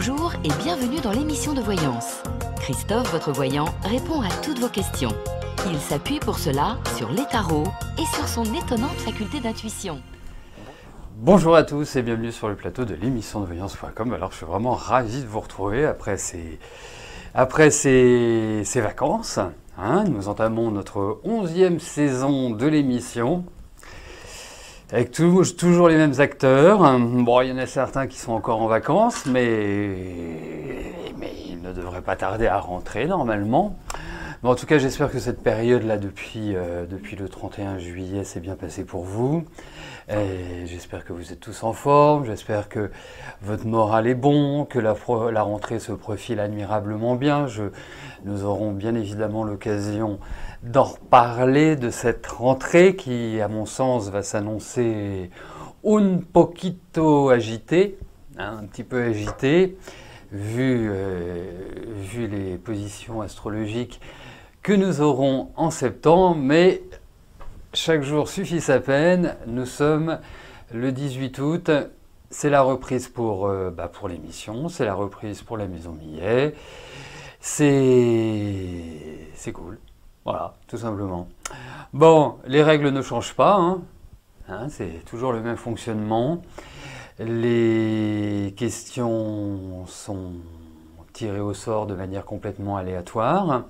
Bonjour et bienvenue dans l'émission de voyance. Christophe, votre voyant, répond à toutes vos questions. Il s'appuie pour cela sur les tarots et sur son étonnante faculté d'intuition. Bonjour à tous et bienvenue sur le plateau de l'émission de voyance.com. Alors je suis vraiment ravi de vous retrouver après ces vacances. Nous entamons notre 11e saison de l'émission. Avec toujours les mêmes acteurs. Bon, il y en a certains qui sont encore en vacances, mais ils ne devraient pas tarder à rentrer normalement. Mais en tout cas, j'espère que cette période-là, depuis le 31 juillet, s'est bien passée pour vous. J'espère que vous êtes tous en forme, j'espère que votre moral est bon, que la rentrée se profile admirablement bien. Nous aurons bien évidemment l'occasion d'en reparler de cette rentrée qui, à mon sens, va s'annoncer un poquito agitée, un petit peu agitée, vu les positions astrologiques que nous aurons en septembre, mais chaque jour suffit sa peine. Nous sommes le 18 août, c'est la reprise pour l'émission, c'est la reprise pour la Maison Millet. C'est cool, voilà, tout simplement. Bon, les règles ne changent pas, c'est toujours le même fonctionnement. Les questions sont tirées au sort de manière complètement aléatoire.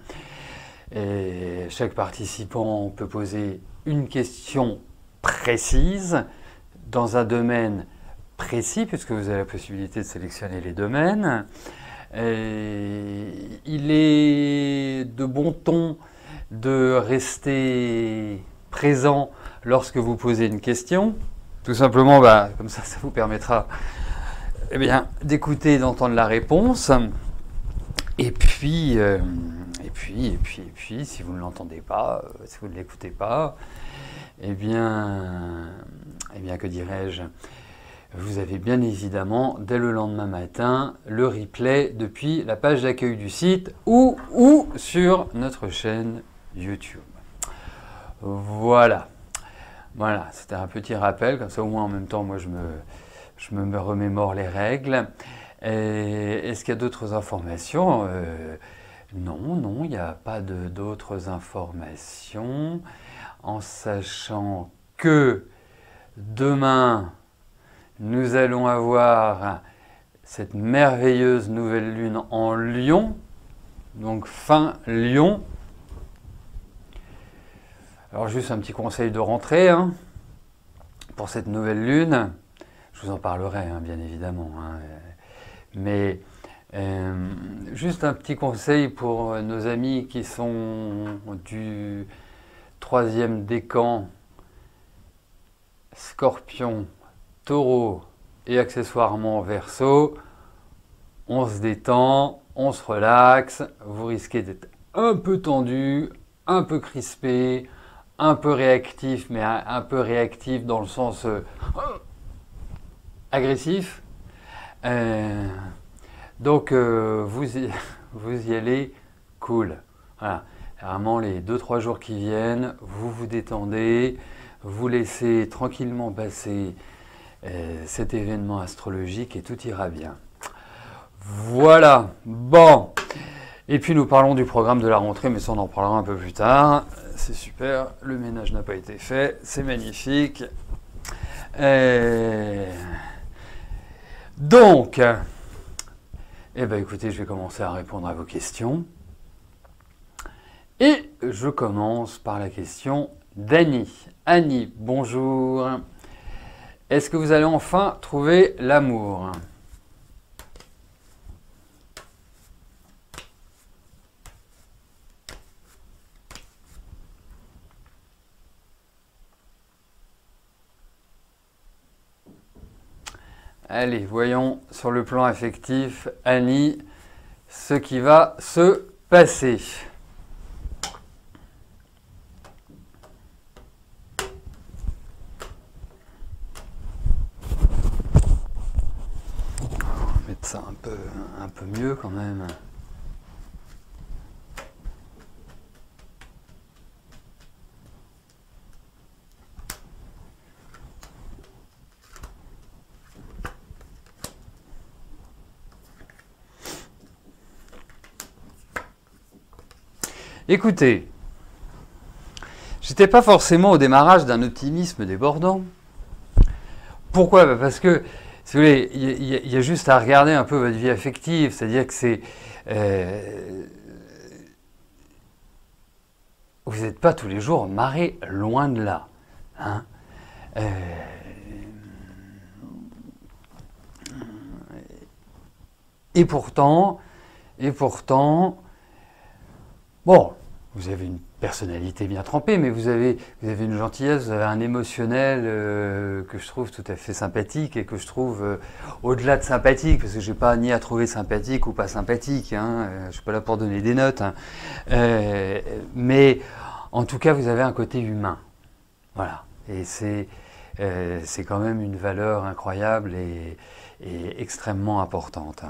Et chaque participant peut poser une question précise dans un domaine précis, puisque vous avez la possibilité de sélectionner les domaines. Et il est de bon ton de rester présent lorsque vous posez une question. Tout simplement, comme ça vous permettra d'écouter et d'entendre la réponse. Et puis, si vous ne l'entendez pas, si vous ne l'écoutez pas, que dirais-je, vous avez bien évidemment, dès le lendemain matin, le replay depuis la page d'accueil du site ou sur notre chaîne YouTube. Voilà, c'était un petit rappel, comme ça au moins en même temps, moi je me remémore les règles. Est-ce qu'il y a d'autres informations ? Non, il n'y a pas d'autres informations, en sachant que demain, nous allons avoir cette merveilleuse nouvelle lune en Lion, donc fin Lion. Alors juste un petit conseil de rentrée pour cette nouvelle lune, je vous en parlerai bien évidemment, mais juste un petit conseil pour nos amis qui sont du 3e décan, Scorpion, Taureau et accessoirement Verseau. On se détend, on se relaxe, vous risquez d'être un peu tendu, un peu crispé, un peu réactif, mais un peu réactif dans le sens agressif. Donc vous y allez cool. Voilà. Vraiment les 2-3 jours qui viennent, vous vous détendez, vous laissez tranquillement passer cet événement astrologique et tout ira bien. Voilà, bon. Et puis nous parlons du programme de la rentrée, mais ça on en parlera un peu plus tard. C'est super, le ménage n'a pas été fait, c'est magnifique. Donc, écoutez, je vais commencer à répondre à vos questions. Et je commence par la question d'Annie. Annie, bonjour. Est-ce que vous allez enfin trouver l'amour ? Allez, voyons sur le plan affectif, Annie, ce qui va se passer. On va mettre ça un peu mieux quand même. Écoutez, j'étais pas forcément au démarrage d'un optimisme débordant. Pourquoi? Parce que, si vous voulez, il y a juste à regarder un peu votre vie affective, c'est-à-dire que c'est... vous n'êtes pas tous les jours marré, loin de là. Hein. Et pourtant, bon, vous avez une personnalité bien trempée, mais vous avez une gentillesse, vous avez un émotionnel que je trouve tout à fait sympathique et que je trouve au-delà de sympathique, parce que je n'ai pas ni à trouver sympathique ou pas sympathique, hein, je ne suis pas là pour donner des notes, hein, mais en tout cas vous avez un côté humain, voilà, et c'est quand même une valeur incroyable et extrêmement importante.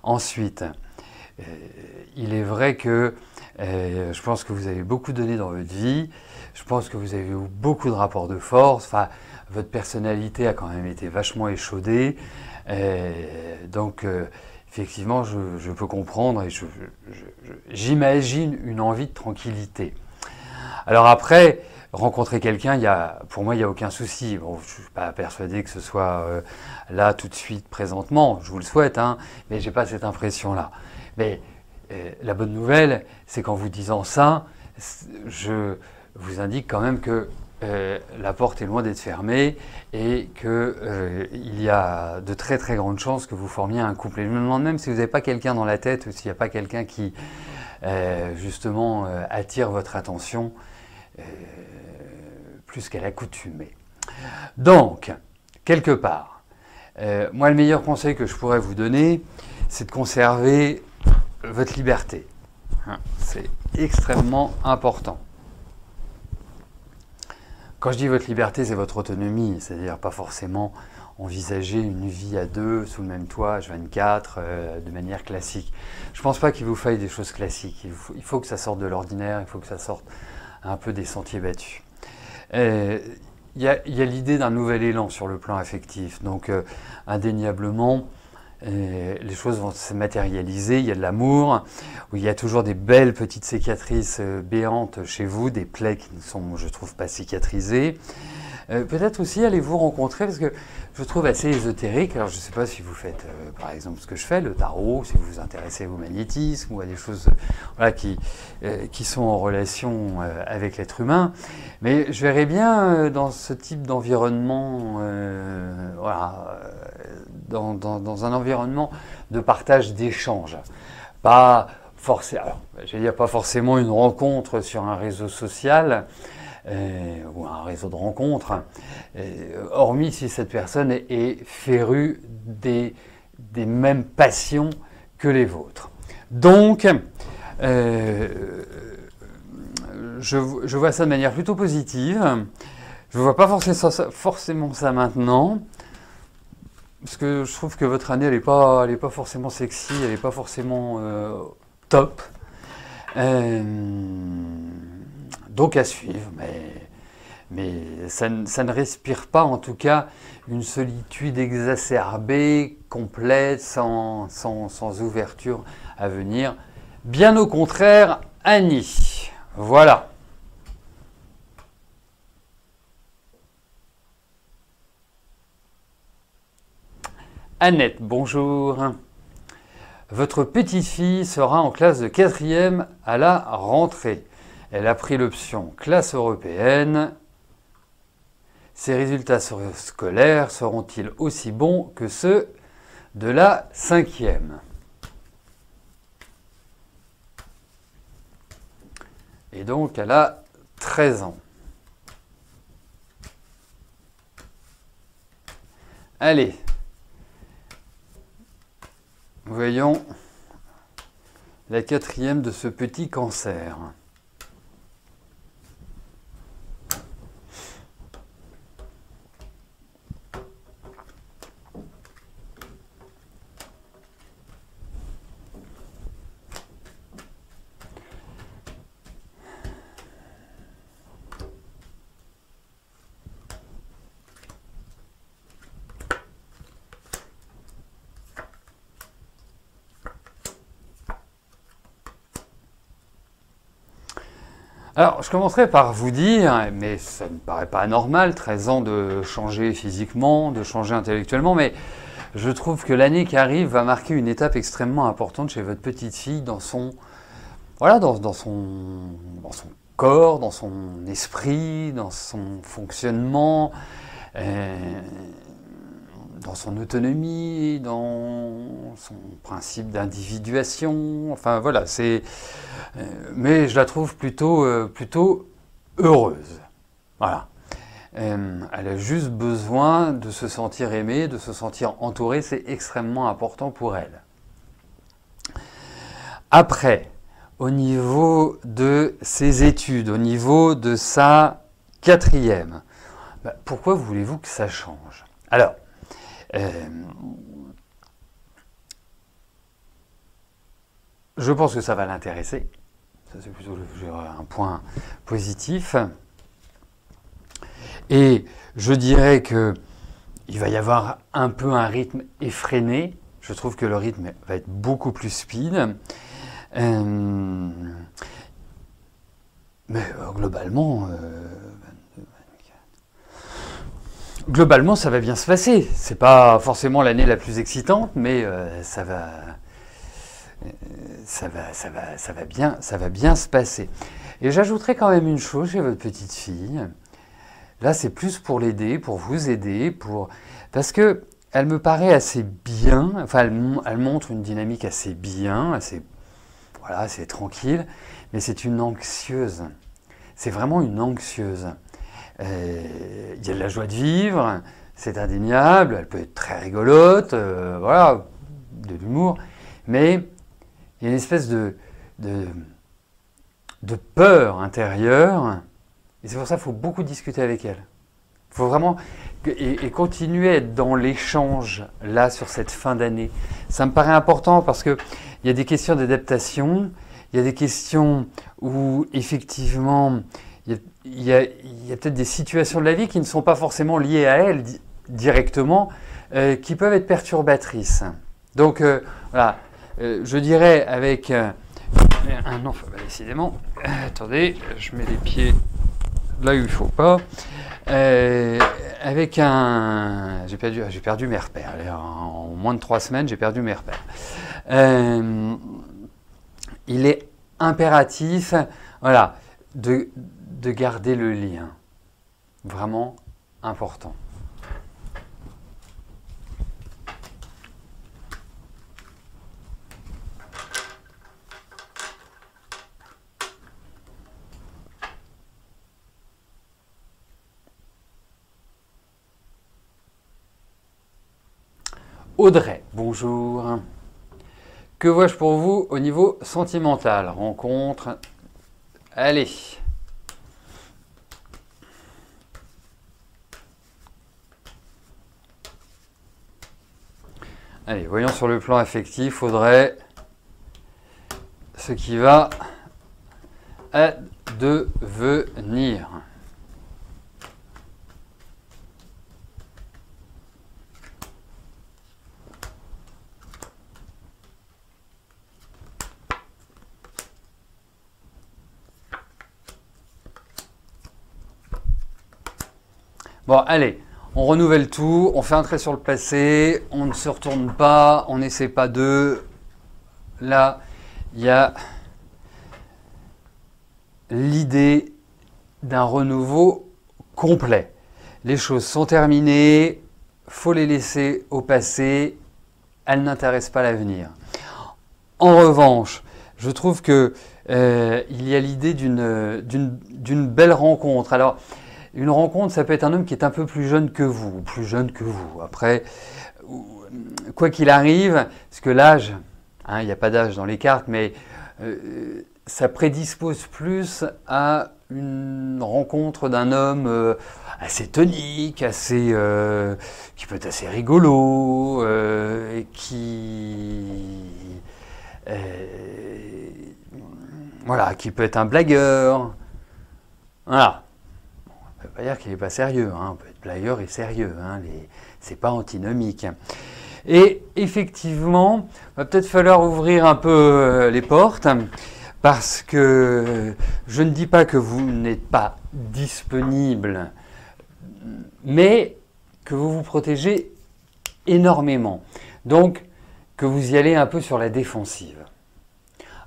Ensuite, il est vrai que je pense que vous avez beaucoup donné dans votre vie, je pense que vous avez eu beaucoup de rapports de force, enfin, votre personnalité a quand même été vachement échaudée, donc effectivement je peux comprendre et j'imagine une envie de tranquillité. Alors après, rencontrer quelqu'un, pour moi, il n'y a aucun souci. Bon, je ne suis pas persuadé que ce soit là tout de suite, présentement. Je vous le souhaite, hein, mais je n'ai pas cette impression-là. Mais la bonne nouvelle, c'est qu'en vous disant ça, je vous indique quand même que la porte est loin d'être fermée et qu'il y a de très très grandes chances que vous formiez un couple. Et je me demande même si vous n'avez pas quelqu'un dans la tête ou s'il n'y a pas quelqu'un qui, justement, attire votre attention plus qu'à l'accoutumée. Donc, quelque part, moi le meilleur conseil que je pourrais vous donner, c'est de conserver votre liberté. C'est extrêmement important. Quand je dis votre liberté, c'est votre autonomie, c'est-à-dire pas forcément envisager une vie à deux, sous le même toit, H24, de manière classique. Je ne pense pas qu'il vous faille des choses classiques. Il faut que ça sorte de l'ordinaire, il faut que ça sorte un peu des sentiers battus. Il y a l'idée d'un nouvel élan sur le plan affectif. Donc, indéniablement, les choses vont se matérialiser. Il y a de l'amour, où il y a toujours des belles petites cicatrices béantes chez vous, des plaies qui ne sont, je trouve, pas cicatrisées. Peut-être aussi allez-vous rencontrer, parce que je trouve assez ésotérique, alors je ne sais pas si vous faites par exemple ce que je fais, le tarot, si vous vous intéressez au magnétisme ou à des choses voilà, qui sont en relation avec l'être humain, mais je verrais bien dans ce type d'environnement, voilà, dans un environnement de partage, d'échange, pas forcément, alors je vais dire pas forcément une rencontre sur un réseau social, ou un réseau de rencontres, hormis si cette personne est férue des mêmes passions que les vôtres. Donc, je vois ça de manière plutôt positive. Je ne vois pas forcément ça maintenant, parce que je trouve que votre année, elle n'est pas forcément sexy, elle n'est pas forcément top. Donc à suivre, mais ça ne respire pas en tout cas une solitude exacerbée, complète, sans ouverture à venir. Bien au contraire, Annie. Voilà. Annette, bonjour. Votre petite-fille sera en classe de 4e à la rentrée. Elle a pris l'option classe européenne. Ses résultats scolaires seront-ils aussi bons que ceux de la 5e? Et donc, elle a 13 ans. Allez, voyons la 4e de ce petit cancer. Alors, je commencerai par vous dire, mais ça ne me paraît pas anormal, 13 ans de changer physiquement, de changer intellectuellement, mais je trouve que l'année qui arrive va marquer une étape extrêmement importante chez votre petite fille dans son, voilà, dans son corps, dans son esprit, dans son fonctionnement, dans son autonomie, dans son principe d'individuation. Enfin voilà, mais je la trouve plutôt heureuse. Voilà. Elle a juste besoin de se sentir aimée, de se sentir entourée. C'est extrêmement important pour elle. Après, au niveau de ses études, au niveau de sa 4e, pourquoi voulez-vous que ça change? Alors, je pense que ça va l'intéresser. Ça, c'est plutôt un point positif. Et je dirais qu'il va y avoir un peu un rythme effréné. Je trouve que le rythme va être beaucoup plus speed. Mais globalement, ça va bien se passer. C'est pas forcément l'année la plus excitante, mais ça va bien se passer. Et j'ajouterai quand même une chose chez votre petite fille. Là, c'est plus pour l'aider, pour vous aider, parce que elle me paraît assez bien. Enfin, elle montre une dynamique assez bien, assez tranquille. Mais c'est une anxieuse. C'est vraiment une anxieuse. Il y a de la joie de vivre, c'est indéniable. Elle peut être très rigolote, voilà, de l'humour. Mais il y a une espèce de peur intérieure. Et c'est pour ça qu'il faut beaucoup discuter avec elle. Il faut vraiment et continuer à être dans l'échange là sur cette fin d'année. Ça me paraît important parce qu'il y a des questions d'adaptation, il y a des questions où effectivement il y a peut-être des situations de la vie qui ne sont pas forcément liées à elle directement, qui peuvent être perturbatrices. Donc voilà, je dirais avec un enfant, décidément, attendez, je mets les pieds là où il ne faut pas. Avec j'ai perdu mes repères. En moins de 3 semaines, j'ai perdu mes repères. Il est impératif, voilà, de garder le lien. Vraiment important. Audrey, bonjour. Que vois-je pour vous au niveau sentimental? Rencontre. Allez. Allez, voyons sur le plan affectif, Audrey, ce qui va advenir. Bon, allez, on renouvelle tout, on fait un trait sur le passé, on ne se retourne pas, on n'essaie pas de... Là, il y a l'idée d'un renouveau complet. Les choses sont terminées, faut les laisser au passé, elles n'intéressent pas l'avenir. En revanche, je trouve que il y a l'idée d'une belle rencontre. Alors, une rencontre, ça peut être un homme qui est un peu plus jeune que vous, plus jeune que vous. Après, quoi qu'il arrive, parce que l'âge, il n'y a pas d'âge dans les cartes, mais ça prédispose plus à une rencontre d'un homme assez tonique, qui peut être assez rigolo, et qui peut être un blagueur. Voilà. Ça ne veut pas dire qu'il n'est pas sérieux, on peut être blagueur et sérieux, c'est pas antinomique. Et effectivement, il va peut-être falloir ouvrir un peu les portes, Parce que je ne dis pas que vous n'êtes pas disponible, mais que vous vous protégez énormément. Donc, que vous y allez un peu sur la défensive.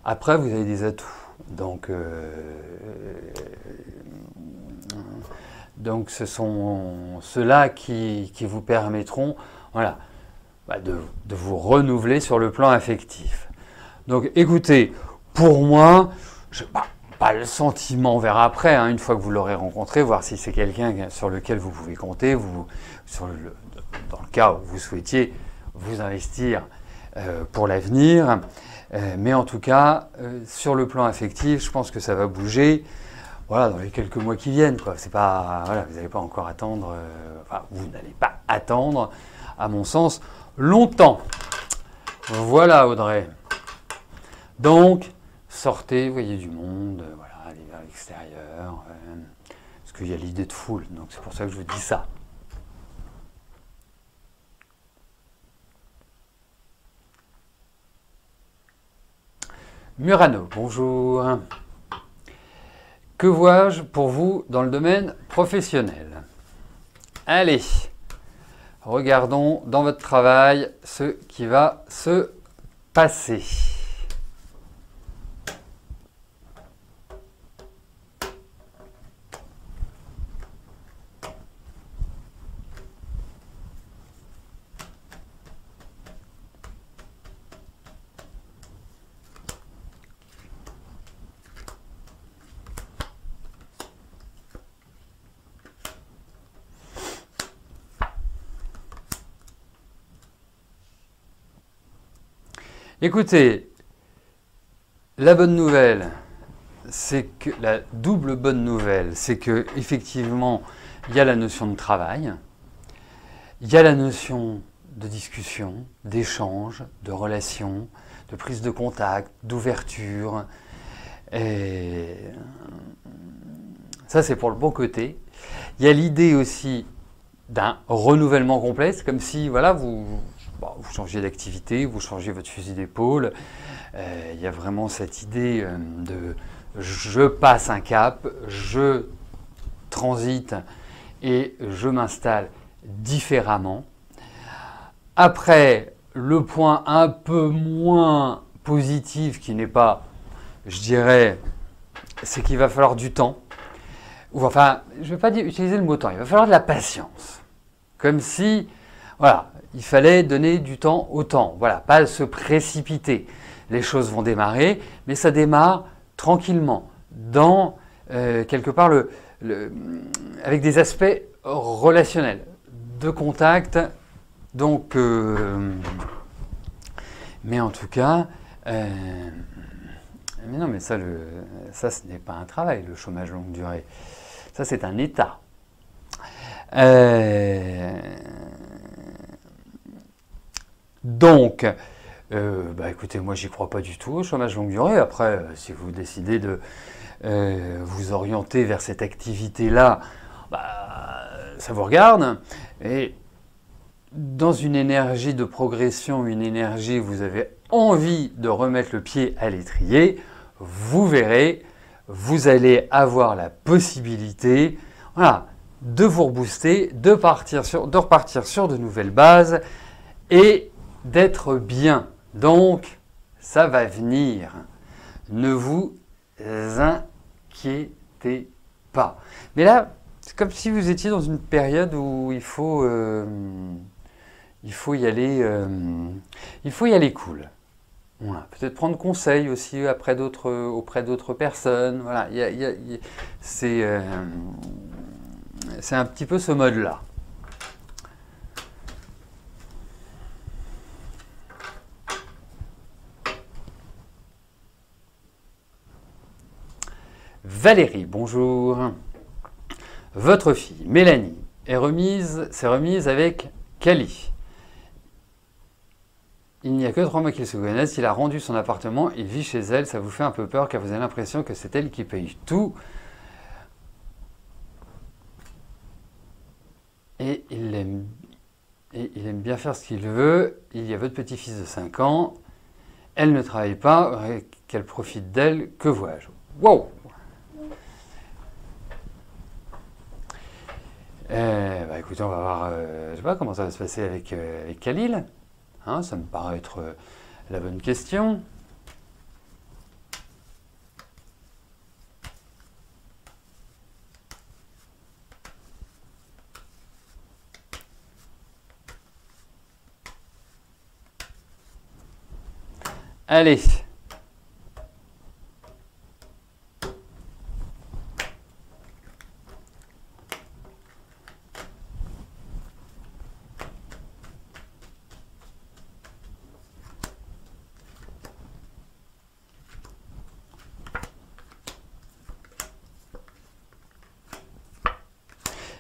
Après, vous avez des atouts. Donc ce sont ceux-là qui vous permettront voilà, de vous renouveler sur le plan affectif. Donc écoutez, pour moi, je n'ai pas le sentiment, on verra après, hein, une fois que vous l'aurez rencontré, voir si c'est quelqu'un sur lequel vous pouvez compter, dans le cas où vous souhaitiez vous investir pour l'avenir. Mais en tout cas, sur le plan affectif, je pense que ça va bouger voilà, dans les quelques mois qui viennent. Quoi. C'est pas, voilà, vous n'allez pas encore attendre, vous n'allez pas attendre, à mon sens, longtemps. Voilà Audrey. Donc, sortez, voyez du monde, voilà, allez vers l'extérieur. Parce qu'il y a l'idée de foule, donc c'est pour ça que je vous dis ça. Murano, bonjour. Que vois-je pour vous dans le domaine professionnel? Allez, regardons dans votre travail ce qui va se passer. Écoutez, la bonne nouvelle, c'est que la double bonne nouvelle, c'est que effectivement, il y a la notion de travail, il y a la notion de discussion, d'échange, de relation, de prise de contact, d'ouverture. Et ça, c'est pour le bon côté. Il y a l'idée aussi d'un renouvellement complet, c'est comme si voilà, vous changez d'activité, vous changez votre fusil d'épaule. Il y a vraiment cette idée de je passe un cap, je transite et je m'installe différemment. Après, le point un peu moins positif qui n'est pas, je dirais, c'est qu'il va falloir du temps. Ou enfin, je ne vais pas utiliser le mot temps, il va falloir de la patience. Comme si, voilà, il fallait donner du temps au temps. Voilà, pas se précipiter. Les choses vont démarrer, mais ça démarre tranquillement, dans quelque part avec des aspects relationnels, de contact. Donc, mais en tout cas, mais non, mais ça, ce n'est pas un travail, le chômage longue durée. Ça, c'est un état. Donc, écoutez, moi, j'y crois pas du tout au chômage longue durée. Après, si vous décidez de vous orienter vers cette activité-là, ça vous regarde. Et dans une énergie de progression, une énergie où vous avez envie de remettre le pied à l'étrier, vous verrez, vous allez avoir la possibilité, voilà, de vous rebooster, de repartir sur de nouvelles bases et d'être bien. Donc, ça va venir. Ne vous inquiétez pas. Mais là, c'est comme si vous étiez dans une période où il faut y aller cool. Voilà. Peut-être prendre conseil aussi auprès d'autres personnes. Voilà. C'est un petit peu ce mode-là. Valérie, bonjour. Votre fille, Mélanie, s'est remise avec Kali. Il n'y a que 3 mois qu'ils se connaissent. Il a rendu son appartement, il vit chez elle. Ça vous fait un peu peur car vous avez l'impression que c'est elle qui paye tout. Et il aime bien faire ce qu'il veut. Il y a votre petit-fils de 5 ans. Elle ne travaille pas. qu'elle profite d'elle, que vois-je? Wow! Écoutez, on va voir, je sais pas comment ça va se passer avec Khalil. Hein, ça me paraît être la bonne question. Allez.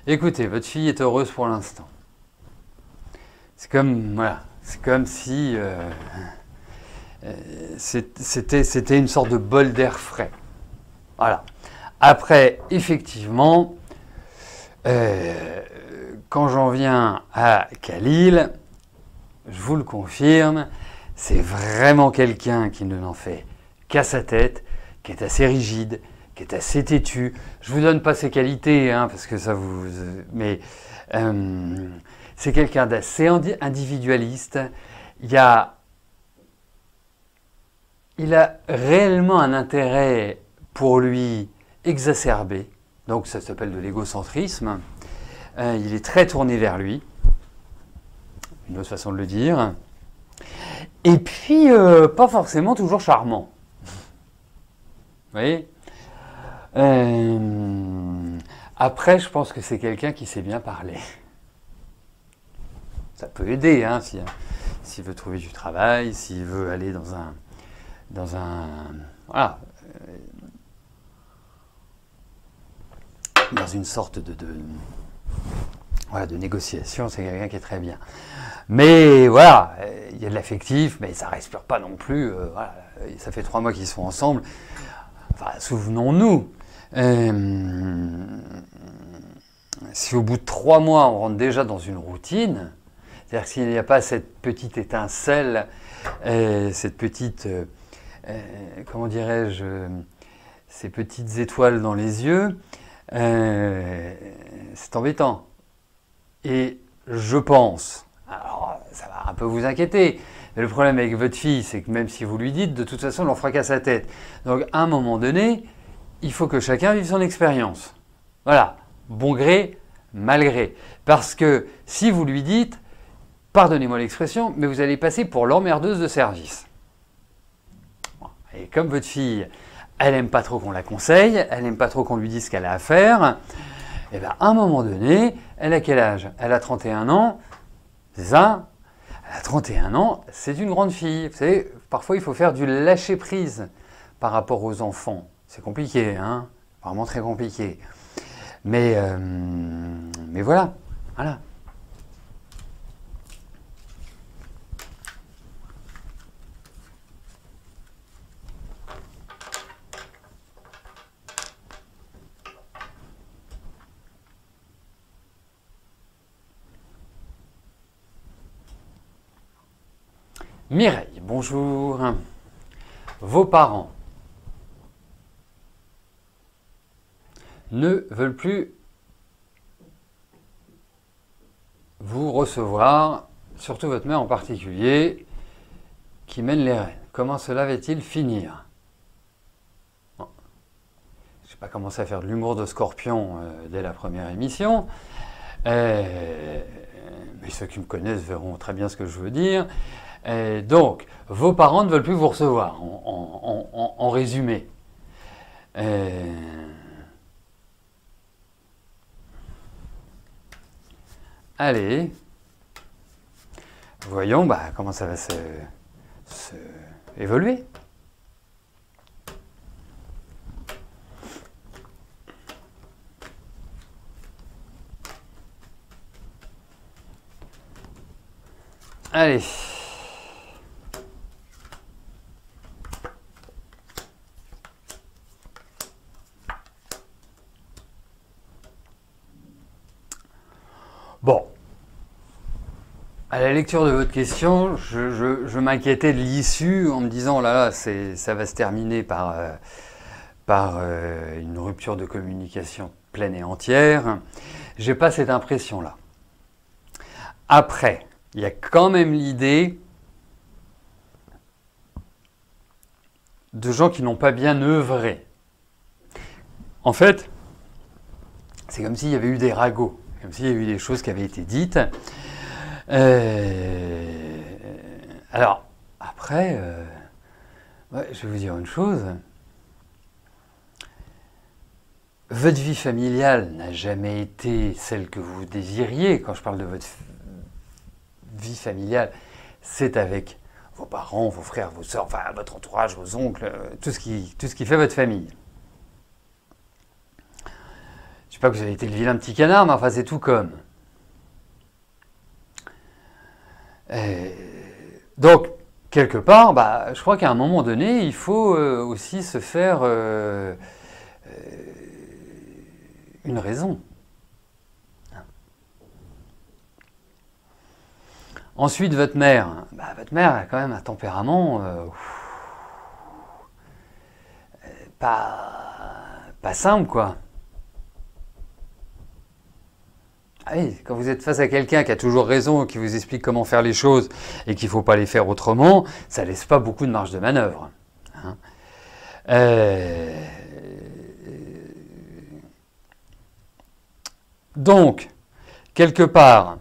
Écoutez, votre fille est heureuse pour l'instant. C'est comme, voilà, c'est comme si c'était une sorte de bol d'air frais. Voilà. Après, effectivement, quand j'en viens à Khalil, je vous le confirme, c'est vraiment quelqu'un qui ne n'en fait qu'à sa tête, qui est assez rigide, qui est assez têtu. Je vous donne pas ses qualités, hein, parce que ça vous... Mais c'est quelqu'un d'assez individualiste. Il a réellement un intérêt pour lui exacerbé. Donc ça s'appelle de l'égocentrisme. Il est très tourné vers lui. Une autre façon de le dire. Et puis, pas forcément toujours charmant. Vous voyez? Après, je pense que c'est quelqu'un qui sait bien parler. Ça peut aider, hein, s'il veut trouver du travail, s'il veut aller dans une sorte de négociation, c'est quelqu'un qui est très bien. Mais voilà, il y a de l'affectif, mais ça respire pas non plus. Voilà, ça fait 3 mois qu'ils sont ensemble. Enfin, souvenons-nous, si au bout de 3 mois, on rentre déjà dans une routine, c'est-à-dire s'il n'y a pas cette petite étincelle, cette petite, comment dirais-je, ces petites étoiles dans les yeux, c'est embêtant. Et je pense, alors ça va un peu vous inquiéter, mais le problème avec votre fille, c'est que même si vous lui dites, de toute façon, elle en fera qu'à sa tête. Donc à un moment donné, il faut que chacun vive son expérience. Voilà, bon gré, mal gré. Parce que si vous lui dites, pardonnez-moi l'expression, mais vous allez passer pour l'emmerdeuse de service. Et comme votre fille, elle n'aime pas trop qu'on la conseille, elle n'aime pas trop qu'on lui dise ce qu'elle a à faire, et bien à un moment donné, elle a quel âge? Elle a 31 ans, c'est ça? Elle a 31 ans, c'est une grande fille. Vous savez, parfois il faut faire du lâcher-prise par rapport aux enfants. C'est compliqué, hein? Vraiment très compliqué. Mais voilà, voilà. Mireille, bonjour. Vos parents ne veulent plus vous recevoir, surtout votre mère en particulier, qui mène les rênes. Comment cela va-t-il finir? Bon. Je n'ai pas commencé à faire de l'humour de Scorpion dès la première émission, mais ceux qui me connaissent verront très bien ce que je veux dire. Donc, vos parents ne veulent plus vous recevoir, en résumé. Allez, voyons comment ça va se évoluer. Allez. Bon. À la lecture de votre question, je m'inquiétais de l'issue en me disant, oh là là, ça va se terminer par une rupture de communication pleine et entière. J'ai pas cette impression-là. Après, il y a quand même l'idée de gens qui n'ont pas bien œuvré. En fait, c'est comme s'il y avait eu des ragots, comme s'il y avait eu des choses qui avaient été dites. Alors, après, ouais, je vais vous dire une chose. Votre vie familiale n'a jamais été celle que vous désiriez. Quand je parle de votre vie familiale, c'est avec vos parents, vos frères, vos sœurs, enfin votre entourage, vos oncles, tout ce qui fait votre famille. Je ne sais pas que vous avez été le vilain petit canard, mais enfin c'est tout comme. Donc, quelque part, je crois qu'à un moment donné, il faut aussi se faire une raison. Ensuite, votre mère. Votre mère a quand même un tempérament pas simple, quoi. Ah oui, quand vous êtes face à quelqu'un qui a toujours raison, qui vous explique comment faire les choses et qu'il ne faut pas les faire autrement, ça ne laisse pas beaucoup de marge de manœuvre. Hein. Donc, quelque part,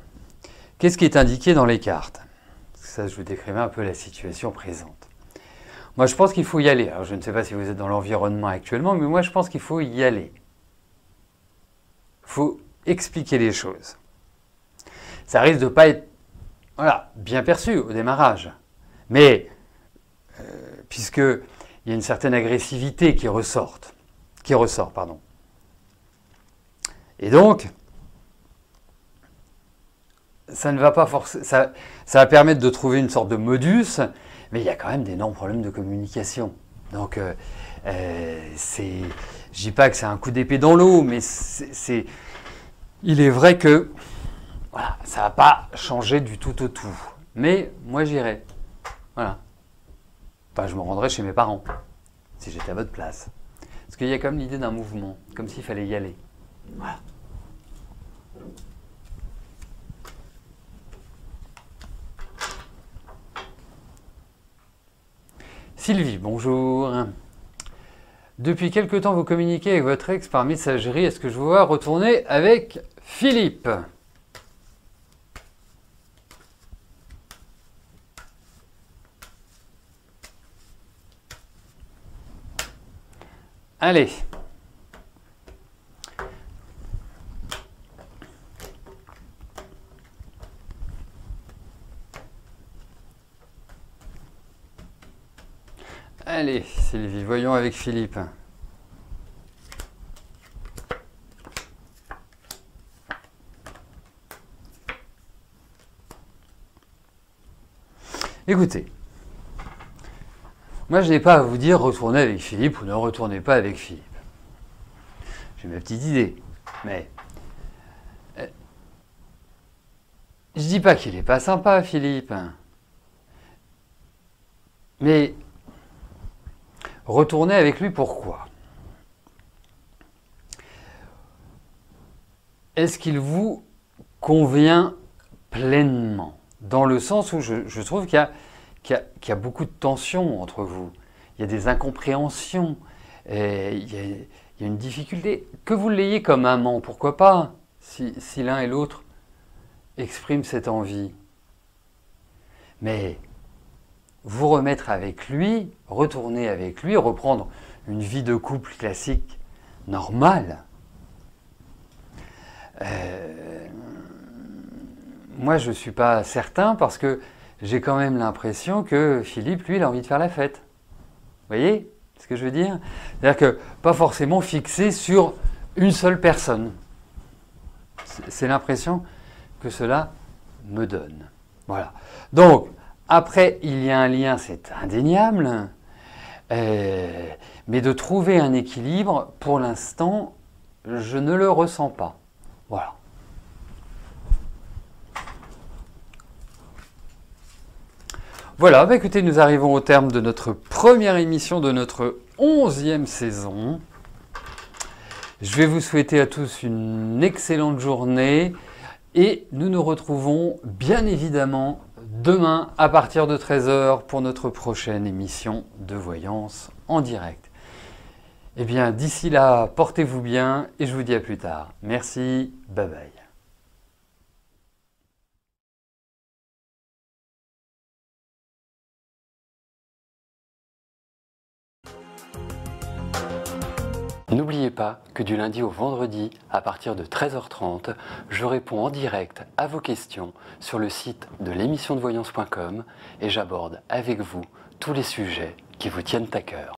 qu'est-ce qui est indiqué dans les cartes? Ça, je vous décrivais un peu la situation présente. Moi, je pense qu'il faut y aller. Alors, je ne sais pas si vous êtes dans l'environnement actuellement, mais moi, je pense qu'il faut y aller. Il faut expliquer les choses. Ça risque de ne pas être bien perçu au démarrage. Mais, puisqu'il y a une certaine agressivité qui ressort. Et donc, ça ne va pas forcément. Ça va permettre de trouver une sorte de modus, mais il y a quand même d'énormes problèmes de communication. Donc, je ne dis pas que c'est un coup d'épée dans l'eau, mais il est vrai que ça ne va pas changer du tout au tout. Mais moi, j'irai. Voilà. Enfin, je me rendrai chez mes parents, si j'étais à votre place. Parce qu'il y a comme l'idée d'un mouvement, comme s'il fallait y aller. Voilà. Sylvie, bonjour. Depuis quelque temps, vous communiquez avec votre ex par messagerie. Est-ce que je vous vois retourner avec Philippe? Allez. Allez, Sylvie, voyons avec Philippe. Écoutez, moi je n'ai pas à vous dire retournez avec Philippe ou ne retournez pas avec Philippe. J'ai ma petite idée, mais je dis pas qu'il n'est pas sympa, Philippe. Mais retournez avec lui, pourquoi? Est-ce qu'il vous convient pleinement? Dans le sens où je trouve qu'il y a beaucoup de tensions entre vous. Il y a des incompréhensions. Il y a une difficulté. Que vous l'ayez comme amant, pourquoi pas? Si l'un et l'autre expriment cette envie. Mais vous remettre avec lui, retourner avec lui, reprendre une vie de couple classique, normale. Moi, je ne suis pas certain parce que j'ai quand même l'impression que Philippe, lui, il a envie de faire la fête. Vous voyez ce que je veux dire? C'est-à-dire que pas forcément fixé sur une seule personne. C'est l'impression que cela me donne. Voilà. Donc, après, il y a un lien, c'est indéniable. Mais de trouver un équilibre, pour l'instant, je ne le ressens pas. Voilà. Voilà, bah écoutez, nous arrivons au terme de notre première émission de notre 11e saison. Je vais vous souhaiter à tous une excellente journée et nous nous retrouvons bien évidemment demain à partir de 13 h pour notre prochaine émission de voyance en direct. Eh bien, d'ici là, portez-vous bien et je vous dis à plus tard. Merci, bye bye. N'oubliez pas que du lundi au vendredi, à partir de 13h30, je réponds en direct à vos questions sur le site de l'émissiondevoyance.com et j'aborde avec vous tous les sujets qui vous tiennent à cœur.